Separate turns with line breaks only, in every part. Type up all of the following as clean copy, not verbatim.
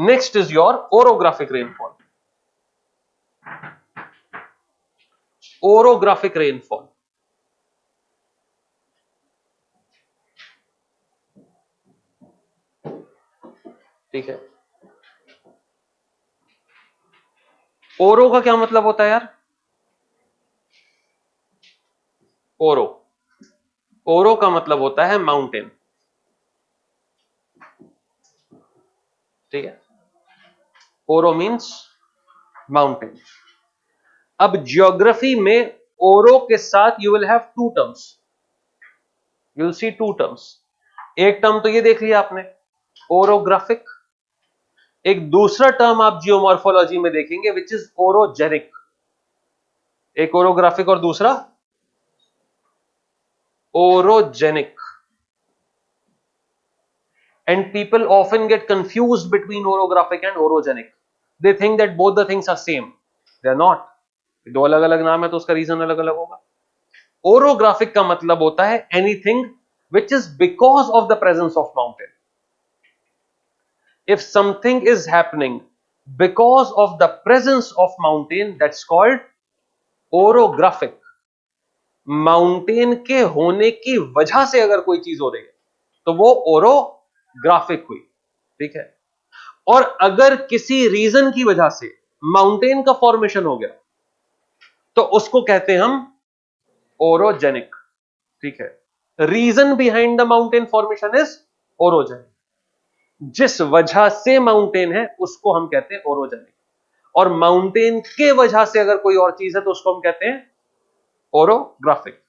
Next is your orographic rainfall. Orographic rainfall, ठीक है. ओरो का क्या मतलब होता है यार? ओरो, ओरो का मतलब होता है माउंटेन, ठीक है. ओरो मीन्स माउंटेन. अब ज्योग्राफी में ओरो के साथ you will have two terms, you will see two terms. एक टर्म तो ये देख लिया आपने, ओरोग्राफिक. एक दूसरा टर्म आप जियोमॉर्फोलॉजी में देखेंगे विच इज ओरोजेनिक. एक ओरोग्राफिक और दूसरा orogenic. And people often get confused between orographic and orogenic. They think that both the things are same. They are not. दो अलग अलग नाम है तो उसका रीजन अलग अलग होगा. Orographic का मतलब होता है anything which is because of the presence of mountain. If something is happening because of the presence of mountain, that's called orographic. Mountain के होने की वजह से अगर कोई चीज हो रही है तो वो ओरोग्राफिक हुई, ठीक है. और अगर किसी रीजन की वजह से माउंटेन का फॉर्मेशन हो गया तो उसको कहते हैं हम ओरोजेनिक, ठीक है. Reason behind the mountain formation is orogenic. जिस वजह से माउंटेन है उसको हम कहते हैं ओरोजेनिक. और माउंटेन के वजह से अगर कोई और चीज है तो उसको हम कहते हैं orographic.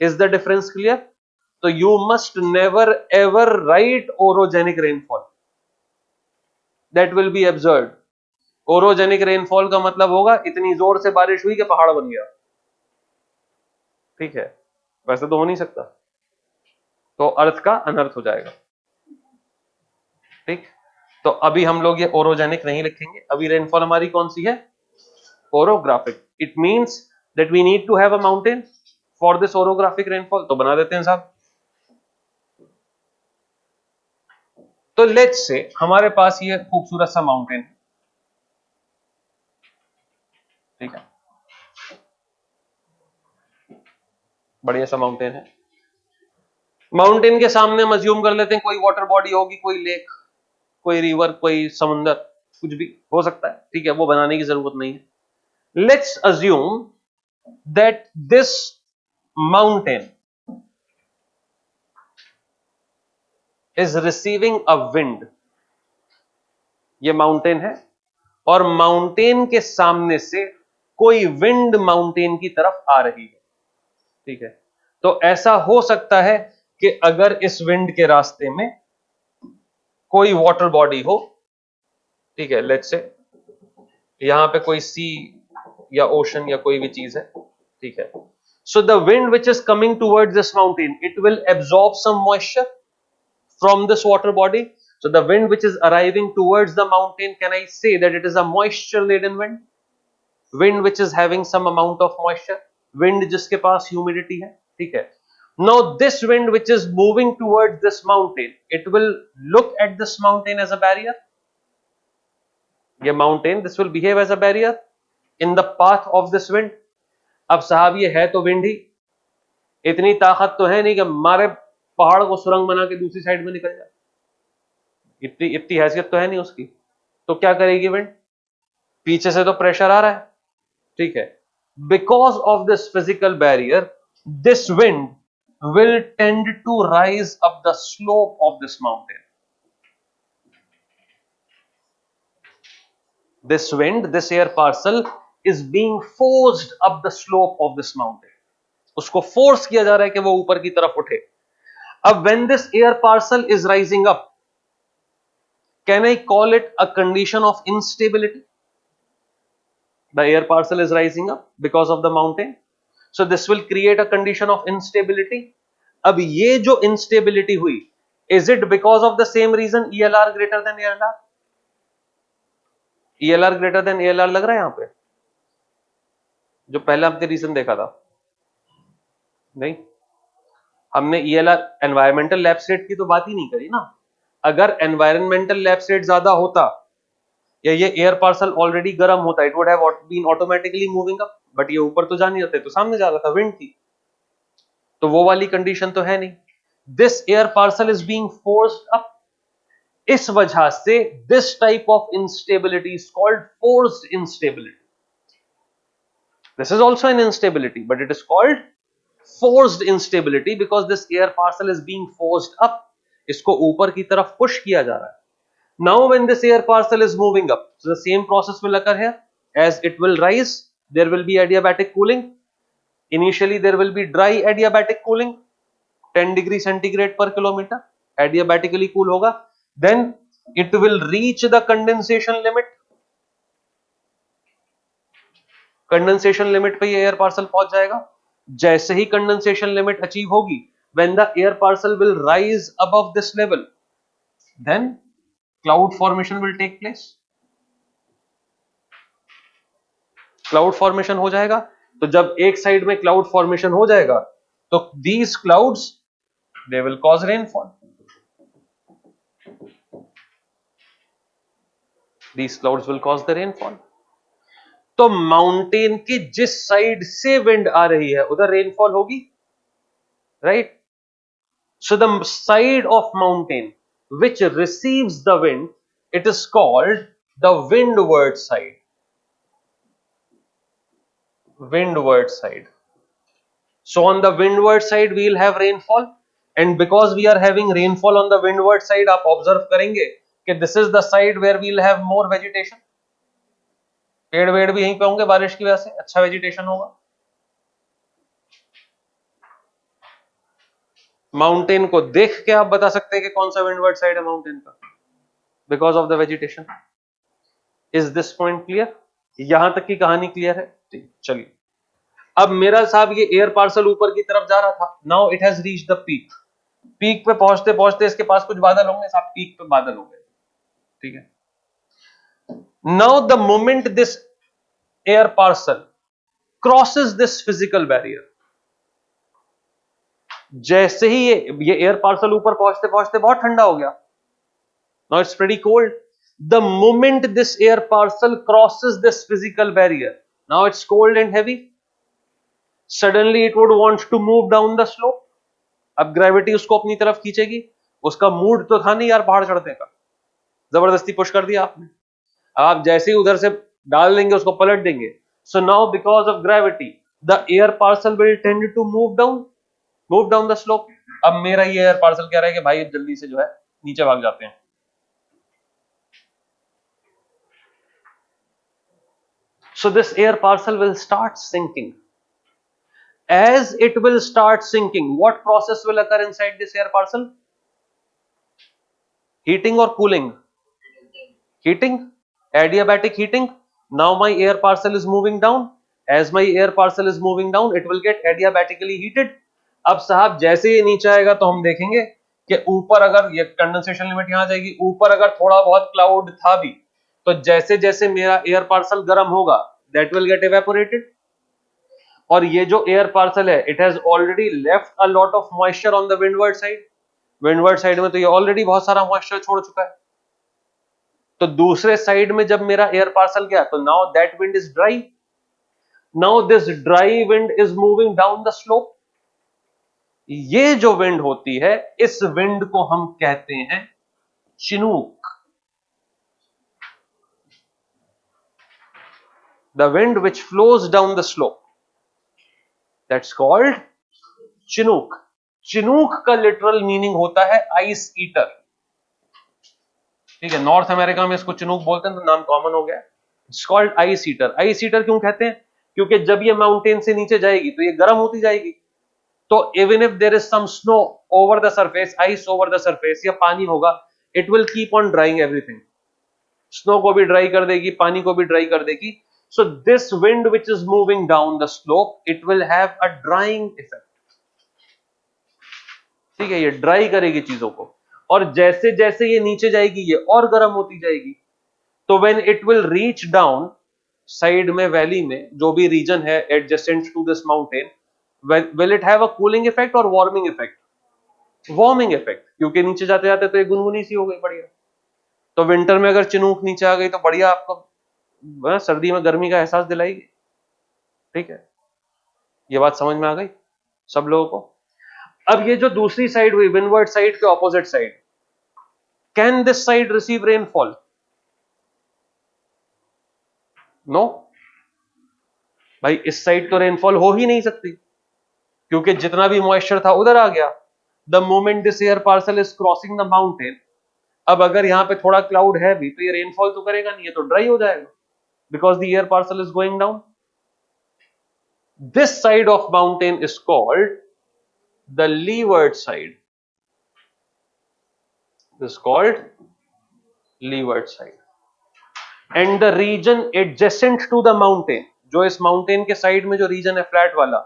Is the difference clear? तो you must never ever write orogenic rainfall. That will be absurd. Orogenic rainfall का मतलब होगा इतनी जोर से बारिश हुई कि पहाड़ बन गया, ठीक है. वैसे तो हो नहीं सकता, तो अर्थ का अनर्थ हो जाएगा, ठीक. तो अभी हम लोग ये ओरोजेनिक नहीं लिखेंगे. अभी रेनफॉल हमारी कौन सी है? Orographic. It means that we need to have a mountain for this orographic rainfall. तो बना देते हैं साहब. तो लेट्स से हमारे पास ये खूबसूरत सा माउंटेन है, ठीक है. बढ़िया सा माउंटेन है. माउंटेन के सामने हम अज्यूम कर लेते हैं कोई वाटर बॉडी होगी, कोई लेक, कोई रिवर, कोई समुंदर, कुछ भी हो सकता है, ठीक है. वो बनाने की जरूरत नहीं है. Let's assume that this mountain is receiving a wind. ये माउंटेन है और माउंटेन के सामने से कोई विंड माउंटेन की तरफ आ रही है, ठीक है. तो ऐसा हो सकता है कि अगर इस विंड के रास्ते में कोई वाटर बॉडी हो, ठीक है, लेट्स से यहां पे कोई सी या ओशन या कोई भी चीज है, ठीक है. So the wind which is coming towards this mountain, it will absorb some moisture from this water body. So the wind which is arriving towards the mountain, can I say that it is a moisture laden wind? Wind which is having some amount of moisture, wind जिसके पास humidity है, ठीक है. Now this wind which is moving towards this mountain, it will look at this mountain as a barrier. ये mountain, this will behave as a barrier in the path of this wind. अब साहब ये है तो wind ही, इतनी ताकत तो है नहीं कि हमारे पहाड़ को सुरंग बना के दूसरी साइड में निकल जाए. इतनी हैसियत तो है नहीं उसकी. तो क्या करेगी विंड? पीछे से तो प्रेशर आ रहा है, ठीक है. Because of this physical barrier, this wind will tend to rise up the slope of this mountain. This wind, this air parcel is being forced up the slope of this mountain. उसको force किया जा रहा है कि वो ऊपर की तरफ उठे. अब when this air parcel is rising up, can I call it a condition of instability? The air parcel is rising up because of the mountain, so this will create a condition of instability. अब ये जो instability हुई, is it because of the same reason ELR greater than ALR? ELR greater than ALR लग रहा है यहां पे, जो पहला हमने रीजन देखा था? नहीं, हमने ELR एनवायरमेंटल लैप्स रेट की तो बात ही नहीं करी ना. अगर एनवायरमेंटल लैप्स रेट ज्यादा होता या ये एयर पार्सल ऑलरेडी गर्म होता, it would have been automatically moving up, but ये ऊपर तो जा नहीं रहे, तो सामने जा रहा था, विंड थी, तो वो वाली कंडीशन तो है नहीं। This air parcel is being forced up, इस वजह से this type of instability is called forced instability. This is also an instability, but it is called forced instability because this air parcel is being forced up, इसको ऊपर की तरफ push किया जा रहा है। Now when this air parcel is moving up, so the same process will occur here. As it will rise, there will be adiabatic cooling. Initially there will be dry adiabatic cooling, 10 degree centigrade per kilometer, adiabatically cool होगा, then it will reach the condensation limit, condensation limit पे ये air parcel पहुंच जाएगा। जैसे ही condensation limit achieve होगी, when the air parcel will rise above this level, then cloud formation will take place. Cloud formation हो जाएगा, तो जब एक साइड में क्लाउड फॉर्मेशन हो जाएगा, तो these clouds they will cause rainfall, these clouds will cause the rainfall. तो माउंटेन की जिस साइड से विंड आ रही है उधर रेनफॉल होगी, right? So the side of mountain which receives the wind, it is called the windward side. Windward side. So on the windward side we will have rainfall, and because we are having rainfall on the windward side, आप observe करेंगे कि this is the side where we will have more vegetation. पेड़ वेड़ भी यहीं पे होंगे, बारिश की वजह से अच्छा वेजिटेशन होगा। माउंटेन को देख के आप बता सकते हैं कि कौन सा विंडवर्ड साइड है माउंटेन का, because of the vegetation. Is this point clear? यहां तक की कहानी क्लियर है? ठीक, चलिए अब मेरा साहब ये एयर पार्सल ऊपर की तरफ जा रहा था, now it has reached the peak. Peak पे पहुंचते पहुंचते इसके पास कुछ बादल होंगे साहब, पीक पे बादल हो गए, ठीक है। Now the moment this air parcel crosses this physical barrier, जैसे ही ये एयर पार्सल ऊपर पहुंचते पहुंचते बहुत ठंडा हो गया, now it's pretty cold. The moment this air parcel crosses this physical barrier, now it's cold and heavy. Suddenly it would want to move down the slope. अब ग्रेविटी उसको अपनी तरफ खींचेगी, उसका मूड तो था नहीं यार पहाड़ चढ़ने का, जबरदस्ती पुश कर दिया आपने, आप जैसे ही उधर से डाल देंगे उसको पलट देंगे। So now because of gravity, the air parcel will tend to move down the slope. अब मेरा ये एयर पार्सल कह रहा है कि भाई जल्दी से जो है नीचे भाग जाते हैं। So this air parcel will start sinking. As it will start sinking, what process will occur inside this air parcel? Heating or cooling? Heating, adiabatic heating. Now my air parcel is moving down. As my air parcel is moving down, it will get adiabatically heated. अब साहब जैसे ये नीचे आएगा तो हम देखेंगे कि ऊपर अगर ये कंडेंसेशन लिमिट यहां जाएगी, ऊपर अगर थोड़ा बहुत क्लाउड था भी, तो जैसे जैसे मेरा एयर पार्सल गर्म होगा, दैट विल गेट इवेपोरेटेड। और ये जो एयर पार्सल है, it has already left a lot of moisture on the windward side. Windward side में तो ये ऑलरेडी बहुत सारा मॉइस्चर छोड़ चुका है, तो दूसरे साइड में जब मेरा एयर पार्सल गया तो now that wind is dry. Now this dry wind is moving down the slope. ये जो विंड होती है, इस विंड को हम कहते हैं Chinook. The wind which flows down the slope, that's called Chinook. Chinook का लिटरल मीनिंग होता है आइस ईटर, ठीक है। नॉर्थ अमेरिका में इसको चिनूक बोलते हैं, तो नाम कॉमन हो गया। It's called ice eater. Ice eater क्यों कहते हैं? क्योंकि जब ये माउंटेन से नीचे जाएगी तो ये गर्म होती जाएगी, तो even if there is some snow over the surface, ice over the surface, या पानी होगा, it will keep on drying everything. Snow को भी ड्राई कर देगी, पानी को भी ड्राई कर देगी। So this wind which is moving down the slope, it will have a drying effect, ठीक है। ये ड्राई करेगी चीजों को, और जैसे जैसे ये नीचे जाएगी ये और गर्म होती जाएगी। तो when it will reach down side में, वैली में जो भी रीजन है adjacent to this mountain, will it have a cooling effect और वार्मिंग इफेक्ट? वार्मिंग इफेक्ट, क्योंकि नीचे जाते जाते तो ये गुनगुनी सी हो गई, बढ़िया। तो विंटर में अगर चिनूक नीचे आ गई तो बढ़िया, आपको सर्दी में गर्मी का एहसास दिलाएगी। ठीक है, ये बात समझ में आ गई सब लोगों को। अब ये जो दूसरी साइड हुई, विंडवर्ड साइड के opposite side, can this side receive rainfall? No भाई, इस साइड तो रेनफॉल हो ही नहीं सकती, क्योंकि जितना भी मॉइस्चर था उधर आ गया। The moment this air parcel is crossing the mountain, अब अगर यहां पे थोड़ा क्लाउड है भी तो ये रेनफॉल तो करेगा नहीं, ये तो ड्राई हो जाएगा, because the air parcel is going down. This side of mountain is called the leeward side, is called leeward side, and the region adjacent to the mountain, जो इस माउंटेन के साइड में जो रीजन है flat वाला,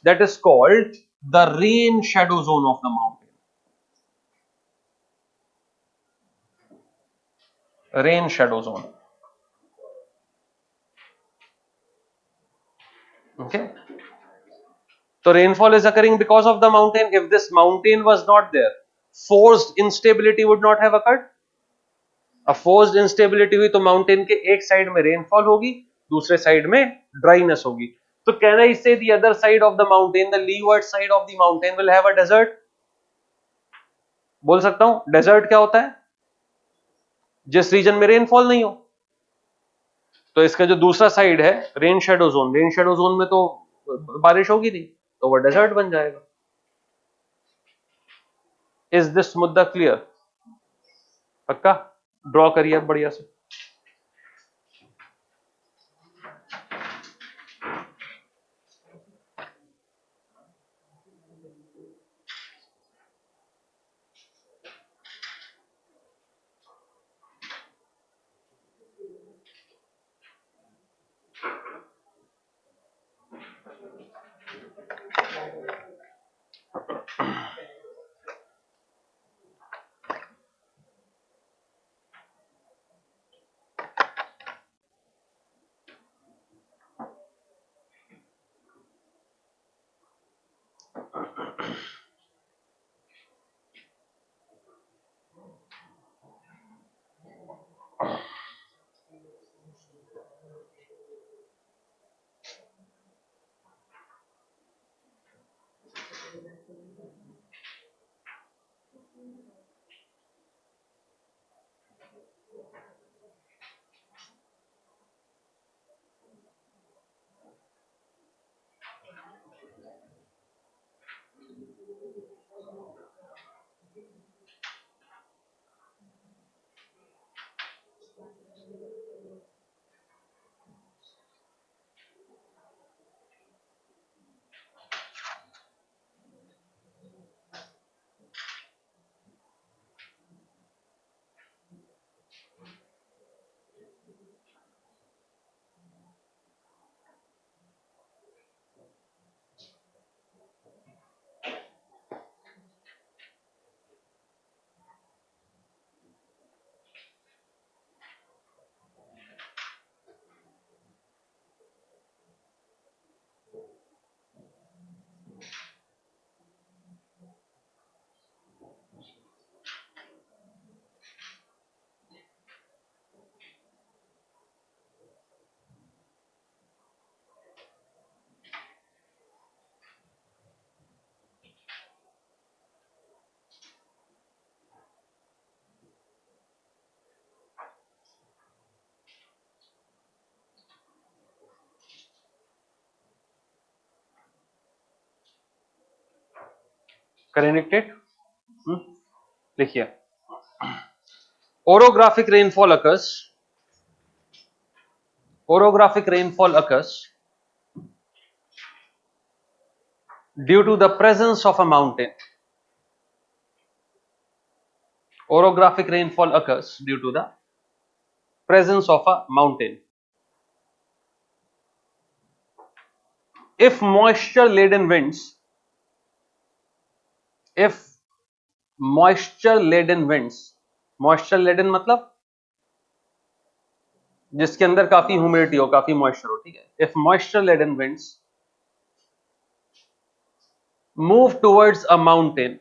that is called the rain shadow zone of the mountain, rain shadow zone. Okay, so rainfall is occurring because of the mountain. If this mountain was not there, forced instability would not have occurred. अब forced instability हुई तो mountain के एक side में rainfall होगी, दूसरे side में dryness होगी। तो can I say the other side of the mountain, the leeward side of the mountain will have a desert? बोल सकता हूं डेजर्ट क्या होता है? जिस रीजन में रेनफॉल नहीं हो। तो इसका जो दूसरा साइड है rain shadow zone, rain shadow zone में तो बारिश होगी नहीं, तो वो डेजर्ट बन जाएगा। इज दिस मुद्दा क्लियर? पक्का? ड्रॉ करिए बढ़िया से। कनेक्टेड? लिखिए, orographic rainfall occurs, orographic rainfall occurs due to the presence of a mountain. Orographic rainfall occurs due to the presence of a mountain. If moisture laden winds, if moisture laden winds, moisture laden मतलब जिसके अंदर काफी humidity हो, काफी moisture हो, ठीक है। If moisture laden winds move towards a mountain,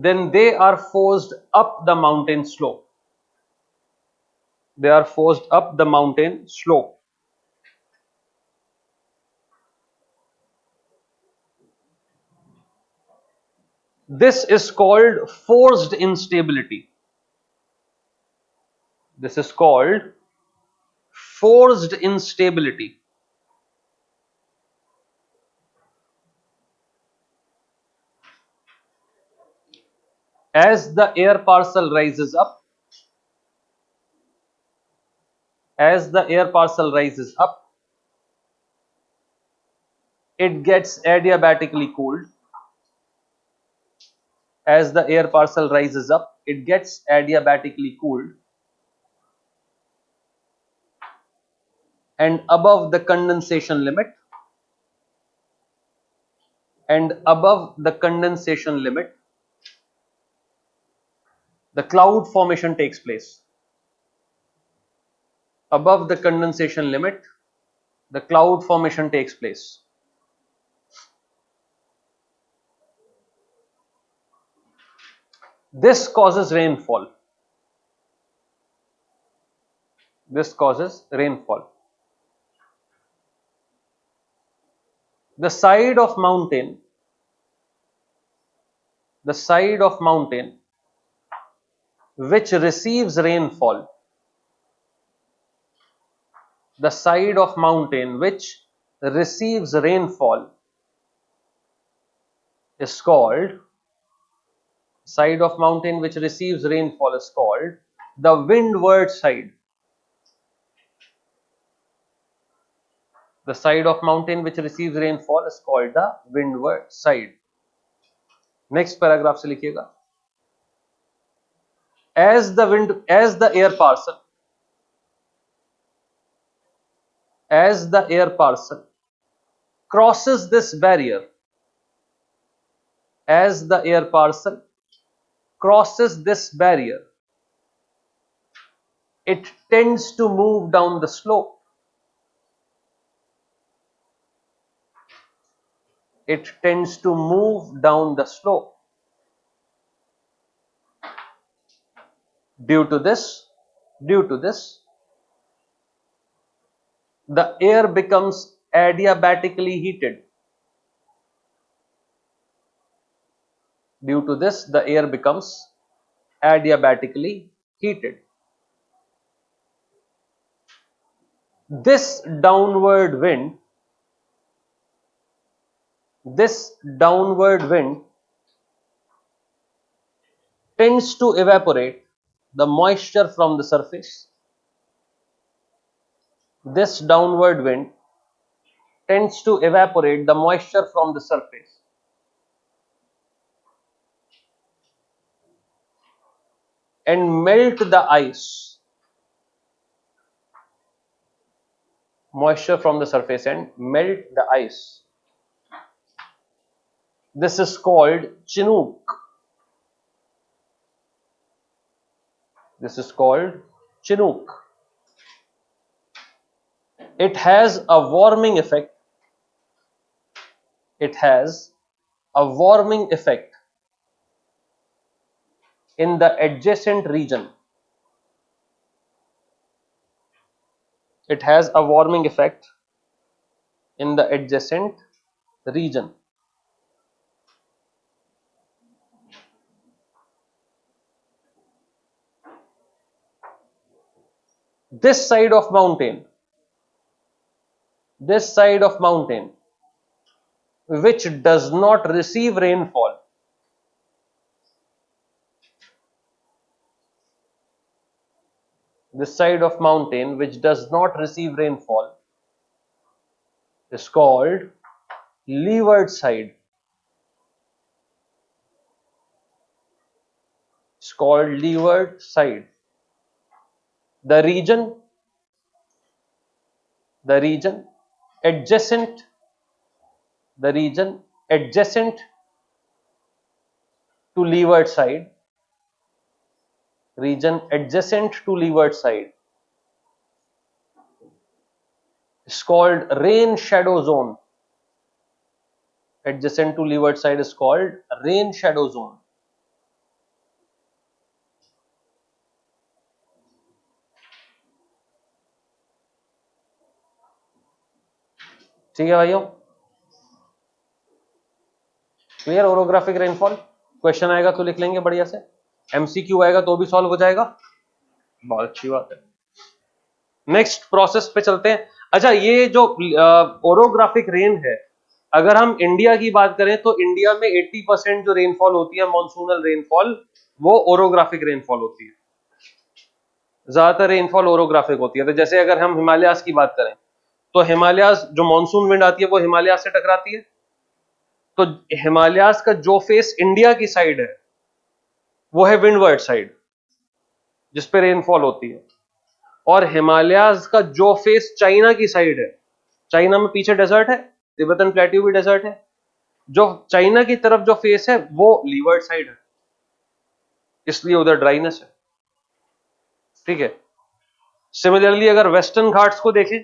then they are forced up the mountain slope. They are forced up the mountain slope. This is called forced instability. This is called forced instability. As the air parcel rises up, as the air parcel rises up, it gets adiabatically cooled. As the air parcel rises up, it gets adiabatically cooled, and above the condensation limit, the cloud formation takes place. Above the condensation limit, the cloud formation takes place. This causes rainfall. This causes rainfall. The side of mountain, the side of mountain which receives rainfall, the side of mountain which receives rainfall is called, side of mountain which receives rainfall is called the windward side. The side of mountain which receives rainfall is called the windward side. Next paragraph से लिखिएगा. As the air parcel crosses this barrier, as the air parcel crosses this barrier, it tends to move down the slope. It tends to move down the slope. Due to this, the air becomes adiabatically heated. Due to this, the air becomes adiabatically heated. This downward wind tends to evaporate the moisture from the surface. This downward wind tends to evaporate the moisture from the surface and melt the ice. Moisture from the surface and melt the ice. This is called Chinook. This is called Chinook. It has a warming effect. It has a warming effect in the adjacent region. It has a warming effect in the adjacent region. This side of mountain which does not receive rainfall, this side of mountain which does not receive rainfall is called leeward side. It's called leeward side. The region adjacent to leeward side, is called rain shadow zone. Adjacent to leeward side is called rain shadow zone. ठीक है भाइयों, clear. Orographic rainfall question आएगा तो लिख लेंगे बढ़िया से, MCQ आएगा तो भी सॉल्व हो जाएगा, बहुत अच्छी बात है। नेक्स्ट प्रोसेस पे चलते हैं। अच्छा, ये जो ओरोग्राफिक रेन है, अगर हम इंडिया की बात करें तो इंडिया में 80% जो रेनफॉल होती है मॉनसूनल रेनफॉल, वो ओरोग्राफिक रेनफॉल होती है। ज्यादातर रेनफॉल ओरोग्राफिक होती है। तो जैसे अगर हम हिमालयास की बात करें तो हिमालयास जो मॉनसून विंड आती है वो हिमालयास से टकराती है, तो हिमालयास का जो फेस इंडिया की साइड है वो है विंडवर्ड साइड, जिसपे रेनफॉल होती है। और हिमालयास का जो फेस चाइना की साइड है, चाइना में पीछे डेजर्ट है, तिब्बतन प्लेट्यू भी डेजर्ट है, जो चाइना की तरफ जो फेस है वो लीवर्ड साइड है, इसलिए उधर ड्राइनेस है। ठीक है। सिमिलरली अगर वेस्टर्न घाट्स को देखें,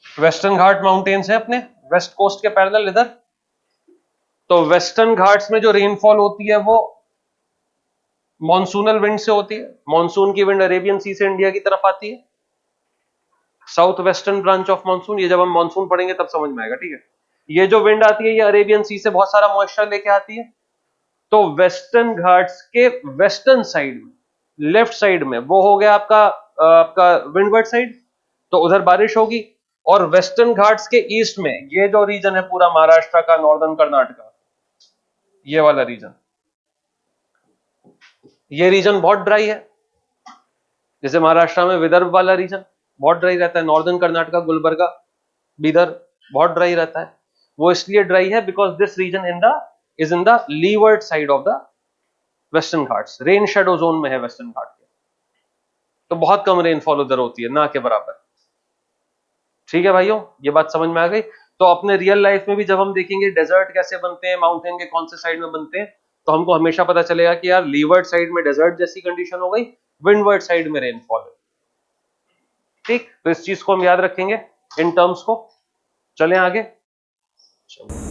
वेस्टर्न घाट माउंटेन्स है अपने वेस्ट कोस्ट के पैरेलल इधर, तो वेस्टर्न घाट्स में जो रेनफॉल होती है वो मॉनसूनल विंड से होती है। मॉनसून की विंड अरेबियन सी से इंडिया की तरफ आती है, south western branch of monsoon. ये जब हम मॉनसून पढ़ेंगे तब समझ में आएगा। ठीक है, ये जो विंड आती है ये अरेबियन सी से बहुत सारा मॉइस्चर लेके आती है, तो वेस्टर्न घाट्स के वेस्टर्न साइड में, लेफ्ट साइड में, वो हो गया आपका विंडवर्ड साइड, तो उधर बारिश होगी। और वेस्टर्न घाट्स के ईस्ट में ये जो रीजन है पूरा महाराष्ट्र का, नॉर्दर्न कर्नाटका, ये वाला रीजन, ये रीजन बहुत ड्राई है। जैसे महाराष्ट्र में विदर्भ वाला रीजन बहुत ड्राई रहता है, नॉर्दर्न कर्नाटका, गुलबर्गा, बीदर बहुत ड्राई रहता है। वो इसलिए ड्राई है because this region is in the leeward side of the Western Ghats, rain shadow zone में है वेस्टर्न घाट के, तो बहुत कम रेनफॉल उधर होती है, ना के बराबर। ठीक है भाइयों, ये बात समझ में आ गई। तो अपने रियल लाइफ में भी जब हम देखेंगे डेजर्ट कैसे बनते हैं, माउंटेन के कौन से साइड में बनते हैं, तो हमको हमेशा पता चलेगा कि यार लीवर्ड साइड में डेजर्ट जैसी कंडीशन हो गई, विंडवर्ड साइड में रेनफॉल है। ठीक, तो इस चीज को हम याद रखेंगे इन टर्म्स को। चलें आगे। चलो।